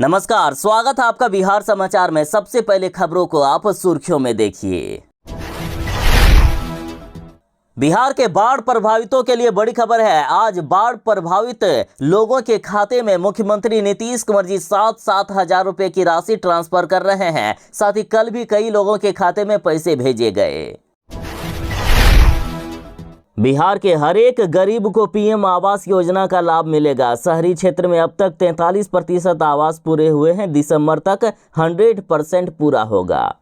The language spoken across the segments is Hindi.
नमस्कार, स्वागत है आपका बिहार समाचार में। सबसे पहले खबरों को आप सुर्खियों में देखिए। बिहार के बाढ़ प्रभावितों के लिए बड़ी खबर है। आज बाढ़ प्रभावित लोगों के खाते में मुख्यमंत्री नीतीश कुमार जी 7-7 हजार रुपए की राशि ट्रांसफर कर रहे हैं। साथ ही कल भी कई लोगों के खाते में पैसे भेजे गए। बिहार के हर एक गरीब को पीएम आवास योजना का लाभ मिलेगा। शहरी क्षेत्र में अब तक 43% आवास पूरे हुए हैं। दिसंबर तक 100% पूरा होगा।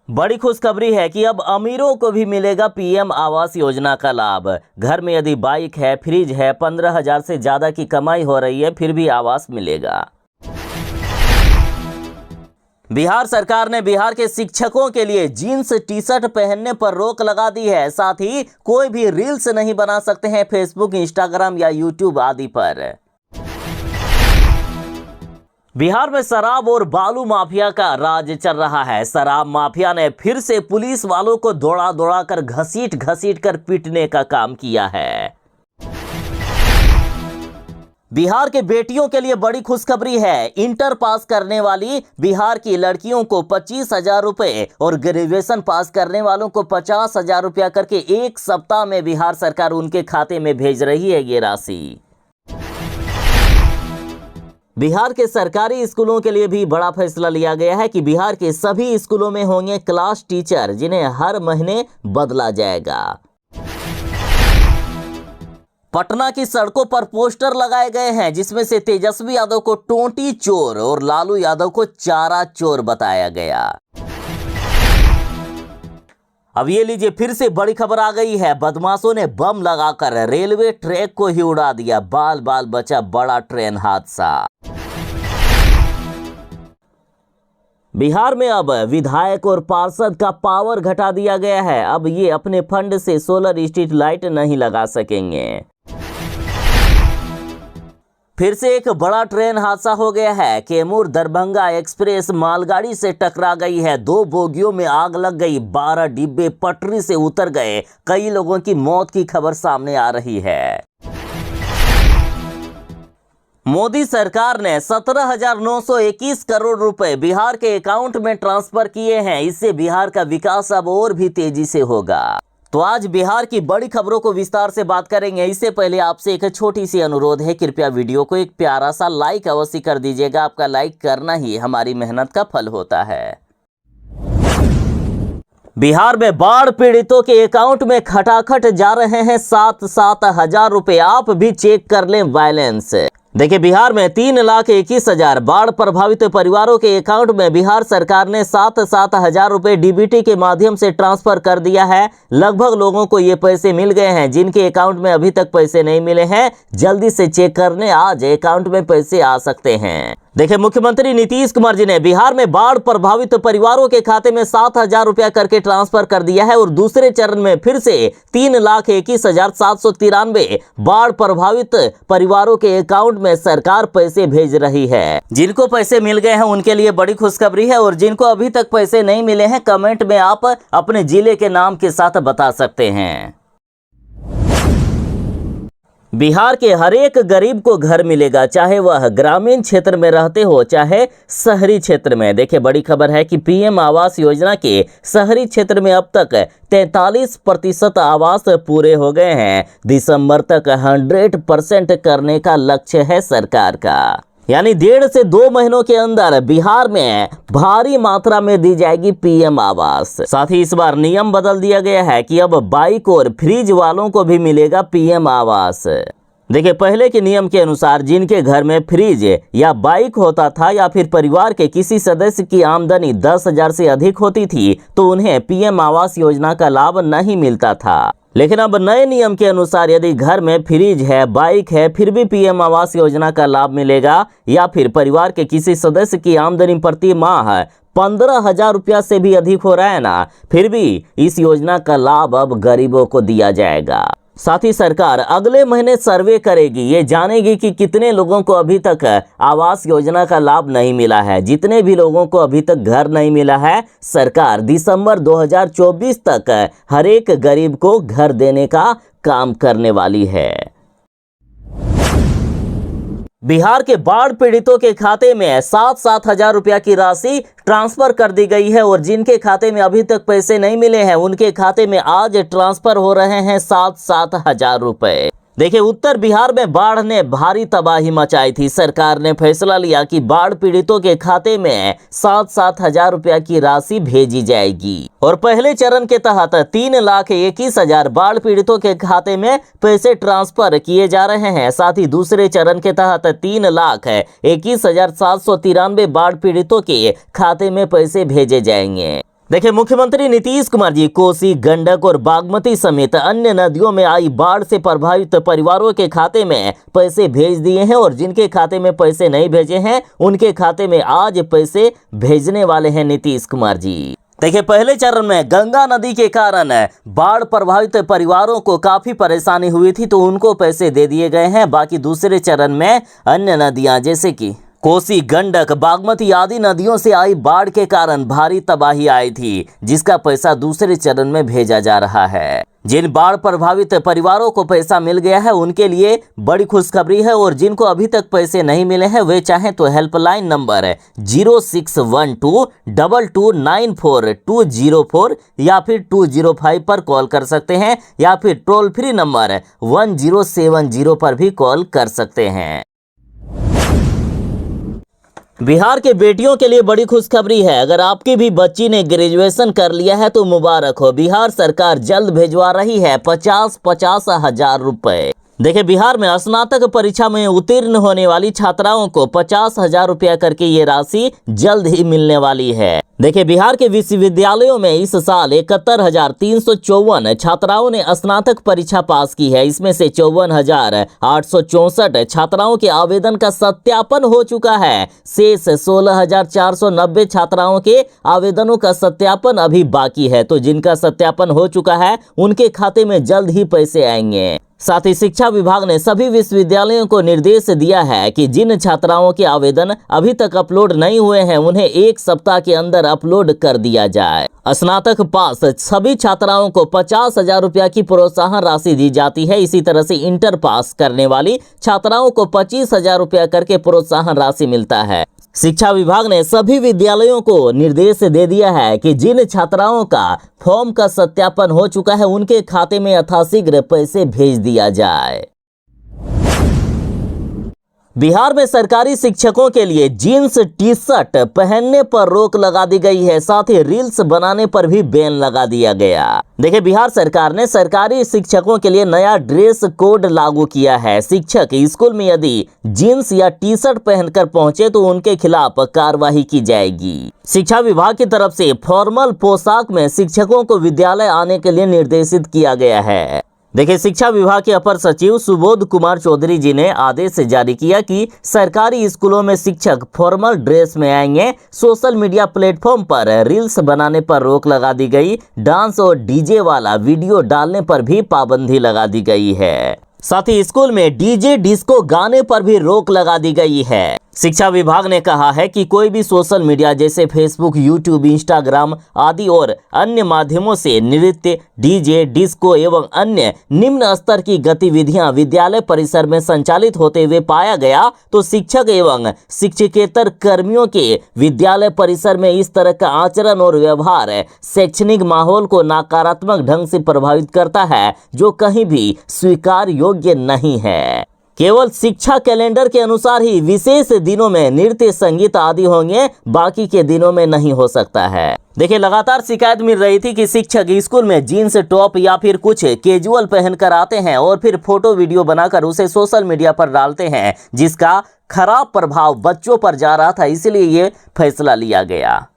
बड़ी खुशखबरी है कि अब अमीरों को भी मिलेगा पीएम आवास योजना का लाभ। घर में यदि बाइक है, फ्रिज है, 15,000 से ज्यादा की कमाई हो रही है, फिर भी आवास मिलेगा। बिहार सरकार ने बिहार के शिक्षकों के लिए जीन्स टी शर्ट पहनने पर रोक लगा दी है। साथ ही कोई भी रील्स नहीं बना सकते हैं फेसबुक, इंस्टाग्राम या यूट्यूब आदि पर। बिहार में शराब और बालू माफिया का राज चल रहा है। शराब माफिया ने फिर से पुलिस वालों को दौड़ा दौड़ा कर घसीट कर पीटने का काम किया है। बिहार के बेटियों के लिए बड़ी खुशखबरी है। इंटर पास करने वाली बिहार की लड़कियों को 25,000 रुपए और ग्रेजुएशन पास करने वालों को 50,000 रुपया करके एक सप्ताह में बिहार सरकार उनके खाते में भेज रही है ये राशि। बिहार के सरकारी स्कूलों के लिए भी बड़ा फैसला लिया गया है कि बिहार के सभी स्कूलों में होंगे क्लास टीचर, जिन्हें हर महीने बदला जाएगा। पटना की सड़कों पर पोस्टर लगाए गए हैं, जिसमें से तेजस्वी यादव को टोंटी चोर और लालू यादव को चारा चोर बताया गया। अब ये लीजिए, फिर से बड़ी खबर आ गई है। बदमाशों ने बम लगाकर रेलवे ट्रैक को ही उड़ा दिया। बाल बाल बचा बड़ा ट्रेन हादसा। बिहार में अब विधायक और पार्षद का पावर घटा दिया गया है। अब ये अपने फंड से सोलर स्ट्रीट लाइट नहीं लगा सकेंगे। फिर से एक बड़ा ट्रेन हादसा हो गया है। कैमूर दरभंगा एक्सप्रेस मालगाड़ी से टकरा गई है। 2 बोगियों में आग लग गई। 12 डिब्बे पटरी से उतर गए। कई लोगों की मौत की खबर सामने आ रही है। मोदी सरकार ने 17,921 करोड़ रुपए बिहार के अकाउंट में ट्रांसफर किए हैं। इससे बिहार का विकास अब और भी तेजी से होगा। तो आज बिहार की बड़ी खबरों को विस्तार से बात करेंगे। इससे पहले आपसे एक छोटी सी अनुरोध है, कृपया वीडियो को एक प्यारा सा लाइक अवश्य कर दीजिएगा। आपका लाइक करना ही हमारी मेहनत का फल होता है। बिहार में बाढ़ पीड़ितों के अकाउंट में खटाखट जा रहे हैं 7-7 हजार रुपए। आप भी चेक कर लें बैलेंस। देखिए, बिहार में 3,21,000 बाढ़ प्रभावित परिवारों के अकाउंट में बिहार सरकार ने 7-7 हजार रुपए डीबीटी के माध्यम से ट्रांसफर कर दिया है। लगभग लोगों को ये पैसे मिल गए हैं। जिनके अकाउंट में अभी तक पैसे नहीं मिले हैं, जल्दी से चेक करने आज अकाउंट में पैसे आ सकते हैं। देखिए, मुख्यमंत्री नीतीश कुमार जी ने बिहार में बाढ़ प्रभावित परिवारों के खाते में 7,000 रुपया करके ट्रांसफर कर दिया है और दूसरे चरण में फिर से 3,21,793 बाढ़ प्रभावित परिवारों के अकाउंट में सरकार पैसे भेज रही है। जिनको पैसे मिल गए हैं उनके लिए बड़ी खुशखबरी है, और जिनको अभी तक पैसे नहीं मिले हैं, कमेंट में आप अपने जिले के नाम के साथ बता सकते हैं। बिहार के हर एक गरीब को घर मिलेगा, चाहे वह ग्रामीण क्षेत्र में रहते हो चाहे शहरी क्षेत्र में। देखिए, बड़ी खबर है कि पीएम आवास योजना के शहरी क्षेत्र में अब तक 43% आवास पूरे हो गए हैं। दिसंबर तक 100% करने का लक्ष्य है सरकार का। यानी 1.5 से 2 महीनों के अंदर बिहार में भारी मात्रा में दी जाएगी पीएम आवास। साथ ही इस बार नियम बदल दिया गया है कि अब बाइक और फ्रिज वालों को भी मिलेगा पीएम आवास। देखिए, पहले के नियम के अनुसार जिनके घर में फ्रिज या बाइक होता था या फिर परिवार के किसी सदस्य की आमदनी 10,000 से अधिक होती थी, तो उन्हें पीएम आवास योजना का लाभ नहीं मिलता था। लेकिन अब नए नियम के अनुसार यदि घर में फ्रिज है, बाइक है, फिर भी पीएम आवास योजना का लाभ मिलेगा। या फिर परिवार के किसी सदस्य की आमदनी प्रति माह 15,000 रुपया से भी अधिक हो रहा है ना, फिर भी इस योजना का लाभ अब गरीबों को दिया जाएगा। साथ ही सरकार अगले महीने सर्वे करेगी, ये जानेगी कि कितने लोगों को अभी तक आवास योजना का लाभ नहीं मिला है। जितने भी लोगों को अभी तक घर नहीं मिला है, सरकार दिसंबर 2024 तक हर एक गरीब को घर देने का काम करने वाली है। बिहार के बाढ़ पीड़ितों के खाते में 7-7 हजार रुपया की राशि ट्रांसफर कर दी गई है और जिनके खाते में अभी तक पैसे नहीं मिले हैं उनके खाते में आज ट्रांसफर हो रहे हैं 7-7 हजार रुपए। देखिए, उत्तर बिहार में बाढ़ ने भारी तबाही मचाई थी। सरकार ने फैसला लिया कि बाढ़ पीड़ितों के खाते में 7-7 हजार रुपया की राशि भेजी जाएगी और पहले चरण के तहत 3,21,000 बाढ़ पीड़ितों के खाते में पैसे ट्रांसफर किए जा रहे हैं। साथ ही दूसरे चरण के तहत 3,21,793 बाढ़ पीड़ितों के खाते में पैसे भेजे जाएंगे। देखिए, मुख्यमंत्री नीतीश कुमार जी कोसी, गंडक और बागमती समेत अन्य नदियों में आई बाढ़ से प्रभावित परिवारों के खाते में पैसे भेज दिए हैं और जिनके खाते में पैसे नहीं भेजे हैं उनके खाते में आज पैसे भेजने वाले हैं नीतीश कुमार जी। देखिए, पहले चरण में गंगा नदी के कारण बाढ़ प्रभावित परिवारों को काफी परेशानी हुई थी तो उनको पैसे दे दिए गए हैं। बाकी दूसरे चरण में अन्य नदियां जैसे कि कोसी, गंडक, बागमती आदि नदियों से आई बाढ़ के कारण भारी तबाही आई थी जिसका पैसा दूसरे चरण में भेजा जा रहा है। जिन बाढ़ प्रभावित परिवारों को पैसा मिल गया है उनके लिए बड़ी खुशखबरी है और जिनको अभी तक पैसे नहीं मिले हैं वे चाहें तो हेल्पलाइन नंबर 06122294 या फिर 205 पर कॉल कर सकते हैं या फिर टोल फ्री नंबर 1070 पर भी कॉल कर सकते हैं। बिहार के बेटियों के लिए बड़ी खुशखबरी है। अगर आपकी भी बच्ची ने ग्रेजुएशन कर लिया है तो मुबारक हो। बिहार सरकार जल्द भेजवा रही है 50-50 हजार रुपए। देखिए, बिहार में स्नातक परीक्षा में उत्तीर्ण होने वाली छात्राओं को 50 हजार रुपया करके ये राशि जल्द ही मिलने वाली है। देखिए, बिहार के विश्वविद्यालयों में इस साल 71,354 छात्राओं ने स्नातक परीक्षा पास की है। इसमें से 54,864 छात्राओं के आवेदन का सत्यापन हो चुका है। शेष 16,490 छात्राओं के आवेदनों का सत्यापन अभी बाकी है। तो जिनका सत्यापन हो चुका है उनके खाते में जल्द ही पैसे आएंगे। साथ ही शिक्षा विभाग ने सभी विश्वविद्यालयों को निर्देश दिया है कि जिन छात्राओं के आवेदन अभी तक अपलोड नहीं हुए हैं उन्हें 1 सप्ताह के अंदर अपलोड कर दिया जाए। स्नातक पास सभी छात्राओं को 50 हजार रुपया की प्रोत्साहन राशि दी जाती है। इसी तरह से इंटर पास करने वाली छात्राओं को 25 हजार रुपया करके प्रोत्साहन राशि मिलता है। शिक्षा विभाग ने सभी विद्यालयों को निर्देश दे दिया है कि जिन छात्राओं का फॉर्म का सत्यापन हो चुका है उनके खाते में यथाशीघ्र पैसे भेज दिया जाए। बिहार में सरकारी शिक्षकों के लिए जीन्स टी शर्ट पहनने पर रोक लगा दी गई है। साथ ही रील्स बनाने पर भी बैन लगा दिया गया। देखिए, बिहार सरकार ने सरकारी शिक्षकों के लिए नया ड्रेस कोड लागू किया है। शिक्षक स्कूल में यदि जीन्स या टी शर्ट पहनकर पहुंचे तो उनके खिलाफ कार्रवाई की जाएगी। शिक्षा विभाग की तरफ से फॉर्मल पोशाक में शिक्षकों को विद्यालय आने के लिए निर्देशित किया गया है। देखिए, शिक्षा विभाग के अपर सचिव सुबोध कुमार चौधरी जी ने आदेश जारी किया कि सरकारी स्कूलों में शिक्षक फॉर्मल ड्रेस में आएंगे। सोशल मीडिया प्लेटफॉर्म पर रील्स बनाने पर रोक लगा दी गई। डांस और डीजे वाला वीडियो डालने पर भी पाबंदी लगा दी गई है। साथ ही स्कूल में डीजे डिस्को गाने पर भी रोक लगा दी गई है। शिक्षा विभाग ने कहा है कि कोई भी सोशल मीडिया जैसे फेसबुक, यूट्यूब, इंस्टाग्राम आदि और अन्य माध्यमों से नृत्य, डीजे, डिस्को एवं अन्य निम्न स्तर की गतिविधियां विद्यालय परिसर में संचालित होते हुए पाया गया तो शिक्षक एवं शिक्षकेतर कर्मियों के विद्यालय परिसर में इस तरह का आचरण और व्यवहार शैक्षणिक माहौल को नकारात्मक ढंग से प्रभावित करता है, जो कहीं भी स्वीकार योग्य नहीं है। केवल शिक्षा कैलेंडर के अनुसार ही विशेष दिनों में नृत्य, संगीत आदि होंगे, बाकी के दिनों में नहीं हो सकता है। देखिए, लगातार शिकायत मिल रही थी कि शिक्षक स्कूल में जीन्स टॉप या फिर कुछ कैजुअल पहनकर आते हैं और फिर फोटो वीडियो बनाकर उसे सोशल मीडिया पर डालते हैं, जिसका खराब प्रभाव बच्चों पर जा रहा था। इसलिए ये फैसला लिया गया।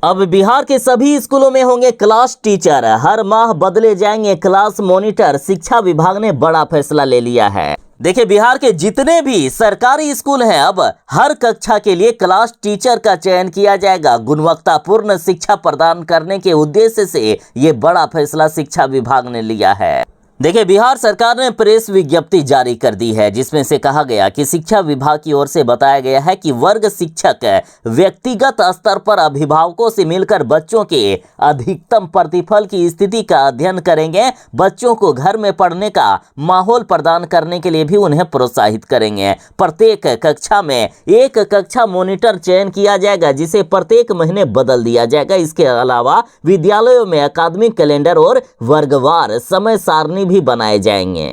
अब बिहार के सभी स्कूलों में होंगे क्लास टीचर। हर माह बदले जाएंगे क्लास मॉनिटर। शिक्षा विभाग ने बड़ा फैसला ले लिया है। देखिए, बिहार के जितने भी सरकारी स्कूल हैं अब हर कक्षा के लिए क्लास टीचर का चयन किया जाएगा। गुणवत्तापूर्ण शिक्षा प्रदान करने के उद्देश्य से ये बड़ा फैसला शिक्षा विभाग ने लिया है। देखिए, बिहार सरकार ने प्रेस विज्ञप्ति जारी कर दी है जिसमें से कहा गया कि शिक्षा विभाग की ओर से बताया गया है कि वर्ग शिक्षक व्यक्तिगत स्तर पर अभिभावकों से मिलकर बच्चों के अधिकतम प्रतिफल की स्थिति का अध्ययन करेंगे। बच्चों को घर में पढ़ने का माहौल प्रदान करने के लिए भी उन्हें प्रोत्साहित करेंगे। प्रत्येक कक्षा में एक कक्षा मॉनिटर चयन किया जाएगा जिसे प्रत्येक महीने बदल दिया जाएगा। इसके अलावा विद्यालयों में अकादमिक कैलेंडर और वर्गवार समय सारणी भी बनाए जाएंगे।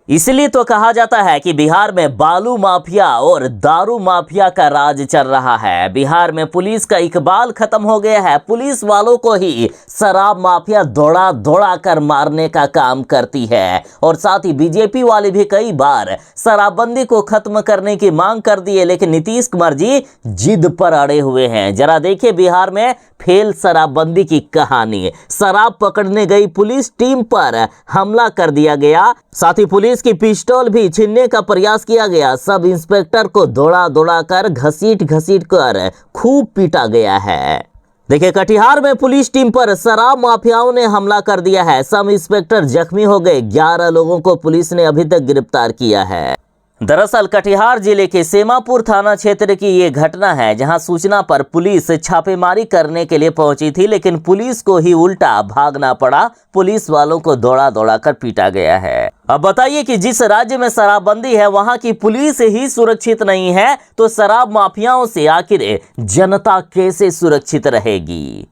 इसलिए तो कहा जाता है कि बिहार में बालू माफिया और दारू माफिया का राज चल रहा है। बिहार में पुलिस का इकबाल खत्म हो गया है। पुलिस वालों को ही शराब माफिया दौड़ा दौड़ा कर मारने का काम करती है। और साथ ही बीजेपी वाले भी कई बार शराबबंदी को खत्म करने की मांग कर दी है, लेकिन नीतीश कुमार जी जिद पर अड़े हुए हैं। जरा देखिए बिहार में फेल शराबबंदी की कहानी। शराब पकड़ने गई पुलिस टीम पर हमला कर दिया गया, साथ ही पुलिस की पिस्टल भी छीनने का प्रयास किया गया। सब इंस्पेक्टर को दौड़ा दौड़ा कर घसीट घसीट कर खूब पीटा गया है। देखिए, कटिहार में पुलिस टीम पर शराब माफियाओं ने हमला कर दिया है। सब इंस्पेक्टर जख्मी हो गए। 11 लोगों को पुलिस ने अभी तक गिरफ्तार किया है। दरअसल कटिहार जिले के सेमापुर थाना क्षेत्र की ये घटना है जहां सूचना पर पुलिस छापेमारी करने के लिए पहुंची थी, लेकिन पुलिस को ही उल्टा भागना पड़ा। पुलिस वालों को दौड़ा दौड़ा कर पीटा गया है। अब बताइए कि जिस राज्य में शराबबंदी है वहां की पुलिस ही सुरक्षित नहीं है तो शराब माफियाओं से आखिर जनता कैसे सुरक्षित रहेगी।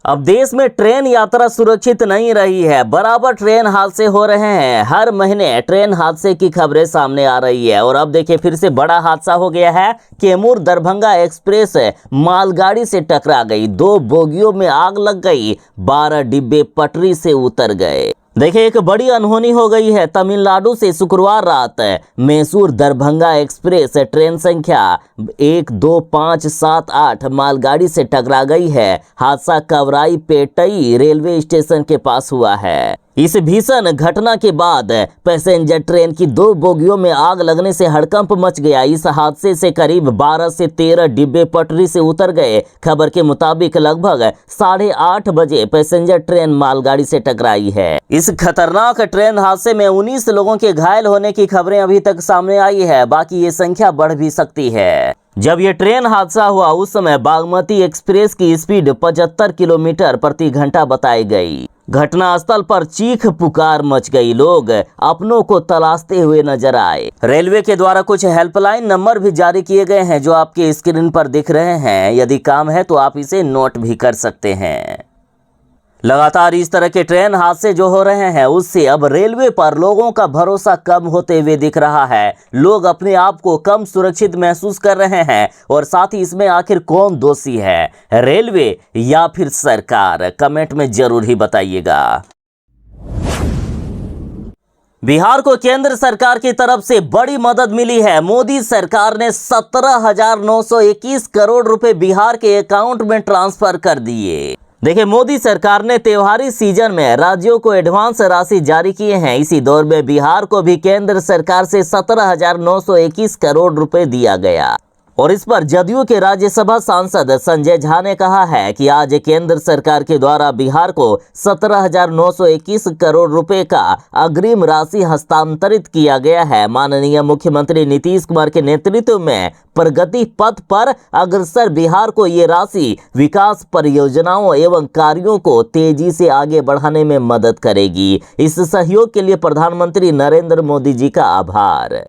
अब देश में ट्रेन यात्रा सुरक्षित नहीं रही है। बराबर ट्रेन हादसे हो रहे हैं। हर महीने ट्रेन हादसे की खबरें सामने आ रही है और अब देखिए फिर से बड़ा हादसा हो गया है। कैमूर दरभंगा एक्सप्रेस मालगाड़ी से टकरा गई। 2 बोगियों में आग लग गई। 12 डिब्बे पटरी से उतर गए। देखिए, एक बड़ी अनहोनी हो गई है। तमिलनाडु से शुक्रवार रात मैसूर दरभंगा एक्सप्रेस ट्रेन संख्या 12578 मालगाड़ी से टकरा गई है। हादसा कवराई पेटई रेलवे स्टेशन के पास हुआ है। इस भीषण घटना के बाद पैसेंजर ट्रेन की 2 बोगियों में आग लगने से हड़कंप मच गया। इस हादसे से करीब 12 से 13 डिब्बे पटरी से उतर गए। खबर के मुताबिक लगभग 8:30 बजे पैसेंजर ट्रेन मालगाड़ी से टकराई है। इस खतरनाक ट्रेन हादसे में 19 लोगों के घायल होने की खबरें अभी तक सामने आई है। बाकी ये संख्या बढ़ भी सकती है। जब ये ट्रेन हादसा हुआ उस समय बागमती एक्सप्रेस की स्पीड 75 किलोमीटर प्रति घंटा बताई गई। घटनास्थल पर चीख पुकार मच गई। लोग अपनों को तलाशते हुए नजर आए। रेलवे के द्वारा कुछ हेल्पलाइन नंबर भी जारी किए गए हैं जो आपके स्क्रीन पर दिख रहे हैं। यदि काम है तो आप इसे नोट भी कर सकते हैं। लगातार इस तरह के ट्रेन हादसे जो हो रहे हैं उससे अब रेलवे पर लोगों का भरोसा कम होते हुए दिख रहा है। लोग अपने आप को कम सुरक्षित महसूस कर रहे हैं और साथ ही इसमें आखिर कौन दोषी है, रेलवे या फिर सरकार? कमेंट में जरूर ही बताइएगा। बिहार को केंद्र सरकार की तरफ से बड़ी मदद मिली है। मोदी सरकार ने 17,921 करोड़ रुपए बिहार के अकाउंट में ट्रांसफर कर दिए। देखिए, मोदी सरकार ने त्योहारी सीजन में राज्यों को एडवांस राशि जारी किए हैं। इसी दौर में बिहार को भी केंद्र सरकार से 17,921 करोड़ रुपए दिया गया। और इस पर जदयू के राज्यसभा सांसद संजय झा ने कहा है कि आज केंद्र सरकार के द्वारा बिहार को 17,921 करोड़ रुपए का अग्रिम राशि हस्तांतरित किया गया है। माननीय मुख्यमंत्री नीतीश कुमार के नेतृत्व में प्रगति पथ पर अग्रसर बिहार को ये राशि विकास परियोजनाओं एवं कार्यों को तेजी से आगे बढ़ाने में मदद करेगी। इस सहयोग के लिए प्रधानमंत्री नरेंद्र मोदी जी का आभार।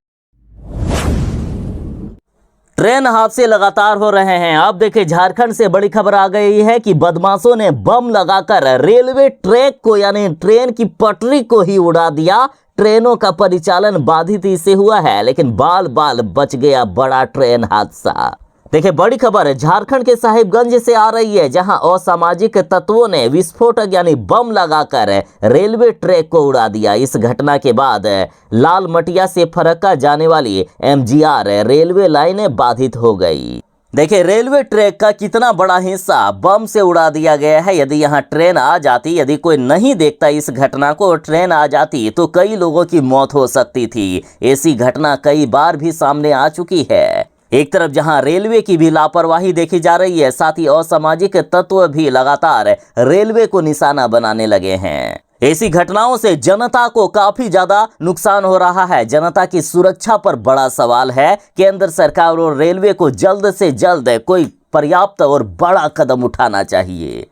ट्रेन हादसे लगातार हो रहे हैं। अब देखिए, झारखंड से बड़ी खबर आ गई है कि बदमाशों ने बम लगाकर रेलवे ट्रैक को यानी ट्रेन की पटरी को ही उड़ा दिया। ट्रेनों का परिचालन बाधित इससे हुआ है, लेकिन बाल बाल बच गया बड़ा ट्रेन हादसा। देखिए, बड़ी खबर झारखंड के साहिबगंज से आ रही है, जहां असामाजिक तत्वों ने विस्फोटक यानी बम लगाकर रेलवे ट्रैक को उड़ा दिया। इस घटना के बाद लालमटिया से फरक्का जाने वाली MGR रेलवे लाइनें बाधित हो गई। देखिए, रेलवे ट्रैक का कितना बड़ा हिस्सा बम से उड़ा दिया गया है। यदि यहाँ ट्रेन आ जाती, यदि कोई नहीं देखता इस घटना को, ट्रेन आ जाती तो कई लोगों की मौत हो सकती थी। ऐसी घटना कई बार भी सामने आ चुकी है। एक तरफ जहां रेलवे की भी लापरवाही देखी जा रही है, साथ ही असामाजिक तत्व भी लगातार रेलवे को निशाना बनाने लगे हैं। ऐसी घटनाओं से जनता को काफी ज्यादा नुकसान हो रहा है। जनता की सुरक्षा पर बड़ा सवाल है। केंद्र सरकार और रेलवे को जल्द से जल्द कोई पर्याप्त और बड़ा कदम उठाना चाहिए।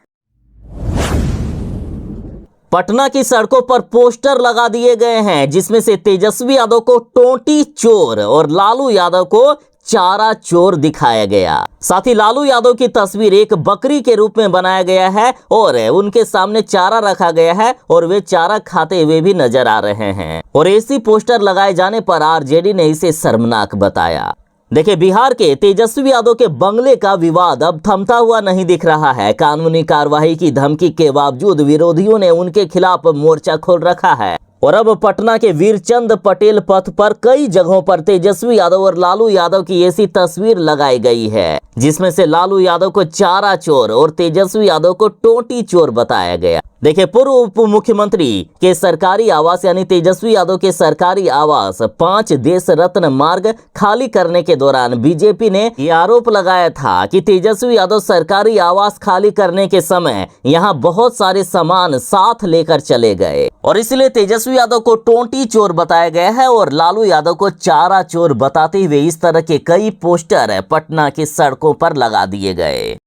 पटना की सड़कों पर पोस्टर लगा दिए गए हैं, जिसमें से तेजस्वी यादव को टोंटी चोर और लालू यादव को चारा चोर दिखाया गया। साथ ही लालू यादव की तस्वीर एक बकरी के रूप में बनाया गया है और उनके सामने चारा रखा गया है और वे चारा खाते हुए भी नजर आ रहे हैं। और ऐसी पोस्टर लगाए जाने पर आरजेडी ने इसे शर्मनाक बताया। देखिए, बिहार के तेजस्वी यादव के बंगले का विवाद अब थमता हुआ नहीं दिख रहा है। कानूनी कार्रवाई की धमकी के बावजूद विरोधियों ने उनके खिलाफ मोर्चा खोल रखा है और अब पटना के वीरचंद पटेल पथ पर कई जगहों पर तेजस्वी यादव और लालू यादव की ऐसी तस्वीर लगाई गई है, जिसमें से लालू यादव को चारा चोर और तेजस्वी यादव को टोंटी चोर बताया गया। देखिए, पूर्व उप मुख्यमंत्री के सरकारी आवास यानी तेजस्वी यादव के सरकारी आवास 5 देश रत्न मार्ग खाली करने के दौरान बीजेपी ने ये आरोप लगाया था कि तेजस्वी यादव सरकारी आवास खाली करने के समय यहां बहुत सारे सामान साथ लेकर चले गए और इसलिए तेजस्वी यादव को टोंटी चोर बताया गया है और लालू यादव को चारा चोर बताते हुए इस तरह के कई पोस्टर पटना की सड़कों पर लगा दिए गए।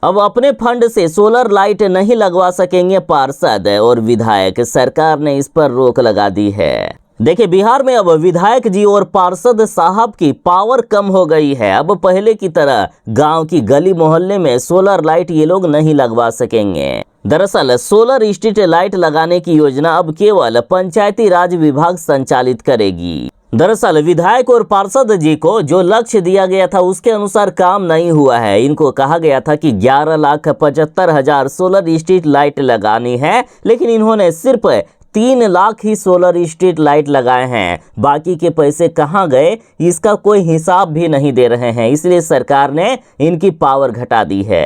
अब अपने फंड से सोलर लाइट नहीं लगवा सकेंगे पार्षद और विधायक, सरकार ने इस पर रोक लगा दी है। देखिए, बिहार में अब विधायक जी और पार्षद साहब की पावर कम हो गई है। अब पहले की तरह गांव की गली मोहल्ले में सोलर लाइट ये लोग नहीं लगवा सकेंगे। दरअसल सोलर स्ट्रीट लाइट लगाने की योजना अब केवल पंचायती राज विभाग संचालित करेगी। दरअसल विधायक और पार्षद जी को जो लक्ष्य दिया गया था उसके अनुसार काम नहीं हुआ है। इनको कहा गया था कि 11,75,000 सोलर स्ट्रीट लाइट लगानी है, लेकिन इन्होंने सिर्फ 3 लाख ही सोलर स्ट्रीट लाइट लगाए हैं। बाकी के पैसे कहां गए इसका कोई हिसाब भी नहीं दे रहे हैं, इसलिए सरकार ने इनकी पावर घटा दी है।